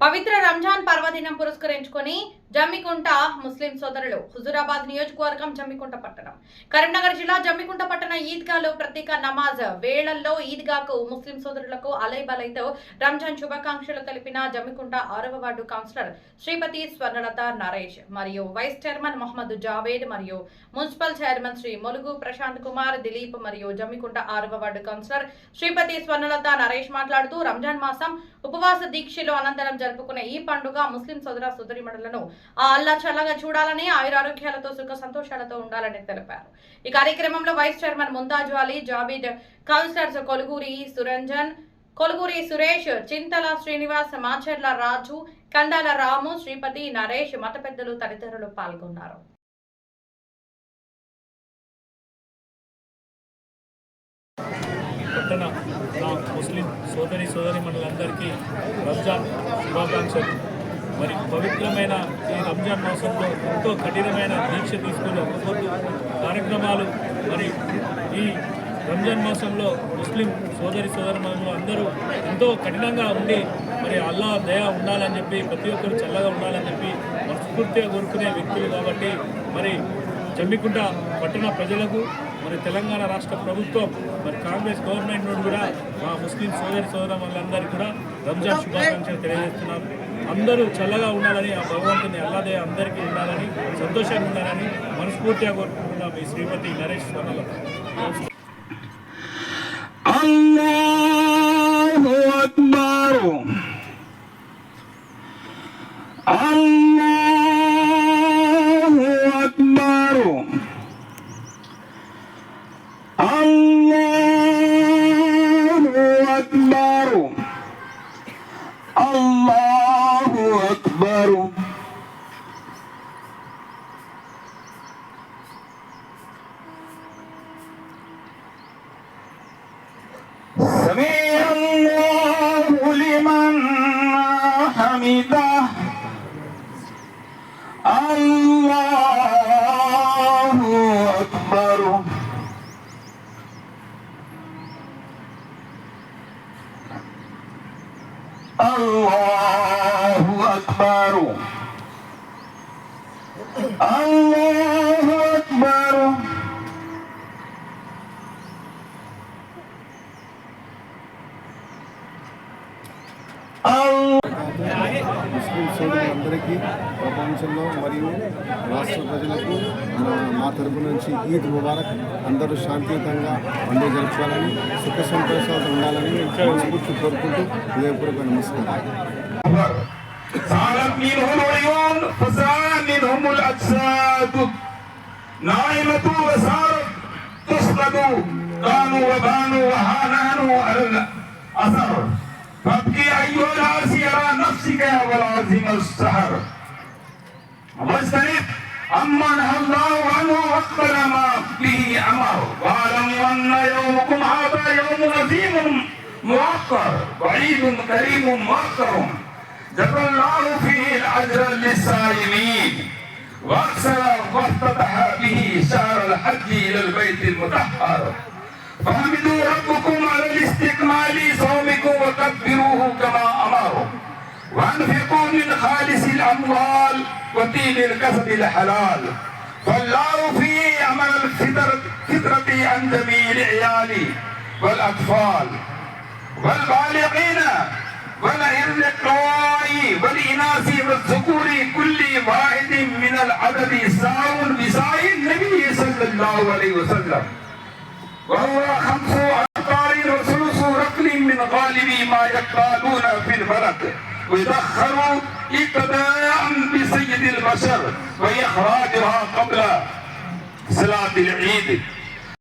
పవిత్ర రంజాన్ పర్వదినం పురస్కరించుకొని జమ్మికుంట ముస్లిం సోదరులు హుజూరాబాద్ నియోజకవర్గం జమ్మికుంట పట్టణం కరీంనగర్ జిల్లా జమ్మికుంట పట్టణ ఈద్గాలో ప్రత్యేక నమాజ్ వేళల్లో ఈద్గాకు ముస్లిం సోదరులకు అలైబలైతో రంజాన్ శుభాకాంక్షలు తెలిపిన జమ్మికుంట 6వ వార్డు కౌన్సిలర్ శ్రీపతి స్వర్ణలత నరేష్ మరియు వైస్ చైర్మన్ మహమ్మద్ జావేద్ మరియు మున్సిపల్ చైర్మన్ శ్రీ మొలుగు ప్రశాంత్ కుమార్ దిలీప్ మరియు జమ్మికుంట 6వ వార్డు కౌన్సిలర్ శ్రీపతి స్వర్ణలత నరేష్ మాట్లాడుతూ రంజాన్ మాసం ఉపవాస దీక్షలు అనంతరం జరుపుకునే ఈ పండుగ ముస్లిం సోదర సోదరీమణులను ఆ అల్లా చల్లగా చూడాలని ఆయురారోగ్యాలతో సుఖ సంతోషాలతో ఉండాలని తెలిపారు. ఈ కార్యక్రమంలో vice chairman Mumtaz Ali, Jabid, councillors Koluguri Suranjan, Koluguri Suresh, Chintala Srinivas, Macherla Raju, Kandala Ramu, Sripathi, Naresh, మత పెద్దలు తదితరులు పాల్గొన్నారు. పట్టణ నా ముస్లిం సోదరీమణులందరికీ రంజాన్ శుభాకాంక్షలు. మరి పవిత్రమైన ఈ రంజాన్ మాసంలో ఎంతో కఠినమైన దీక్ష తీసుకుని ఒక్కొక్క కార్యక్రమాలు మరి ఈ రంజాన్ మాసంలో ముస్లిం సోదరీమణులు అందరూ ఎంతో కఠినంగా ఉండి మరి అల్లా దయ ఉండాలని చెప్పి ప్రతి ఒక్కరు చల్లగా ఉండాలని చెప్పి మనస్ఫూర్తిగా కోరుకునే వ్యక్తులు కాబట్టి మరి జమ్మికుంట పట్టణ ప్రజలకు మరి తెలంగాణ రాష్ట్ర ప్రభుత్వం మరి కాంగ్రెస్ గవర్నమెంట్ నుండి కూడా మా ముస్లిం సోదరులందరికీ కూడా రంజాన్ శుభాకాంక్షలు తెలియజేస్తున్నారు. అందరూ చల్లగా ఉండాలని, ఆ భగవంతుని అల్లాదే అందరికీ ఉండాలని, సంతోషంగా ఉండాలని మనస్ఫూర్తిగా కోరుకుంటున్నాం. ఈ శ్రీమతి నరేష్ స్వర్ణలత. అల్లాహు అక్బర్, అల్లాహు అక్బర్, అల్లాహు అక్బర్, అల్లాహు అక్బర్. سمع الله لمن حمده. الله أكبر. الله أكبر. الله أكبر. ముస్లిం సోదరులందరికీ ప్రపంచంలో మరియు రాష్ట్ర ప్రజలకు మా తరపు నుంచి ఈద్ ముబారక్. అందరూ శాంతియుతంగా పండుగ జరుపుకోవాలని, సుఖ సంతోషాలు ఉండాలని మనస్ఫూర్తి కోరుకుంటూ హృదయపూర్వక నమస్కారం. فابكي أيها العاصي على نفسك يا ولازم السحر واجتنب عما نهى الله عنه واقبل ما به أمر واعلموا أن يومكم هذا يوم عظيم موقر بعيد كريم موقر جزى الله فيه الأجر للصائمين وافتتح به شهر الحج إلى البيت المطهر فحمدوا ربكم على الاستكمال صومكم وكبروه كما امروا وانفقوا من خالص الاموال وطيب الكسب الحلال فالله فيه عمل الفطرة عن جميع العيال والاطفال والبالغين والارقاء والاناث والذكور كل واحد من العدد ساو بساء النبي صلى الله عليه وسلم وهو 5 أمتار وثلث رطل من غالب ما يقالون في البلد ويدخروا اقتداء بسيد البشر وإخراجها قبل صلاة العيد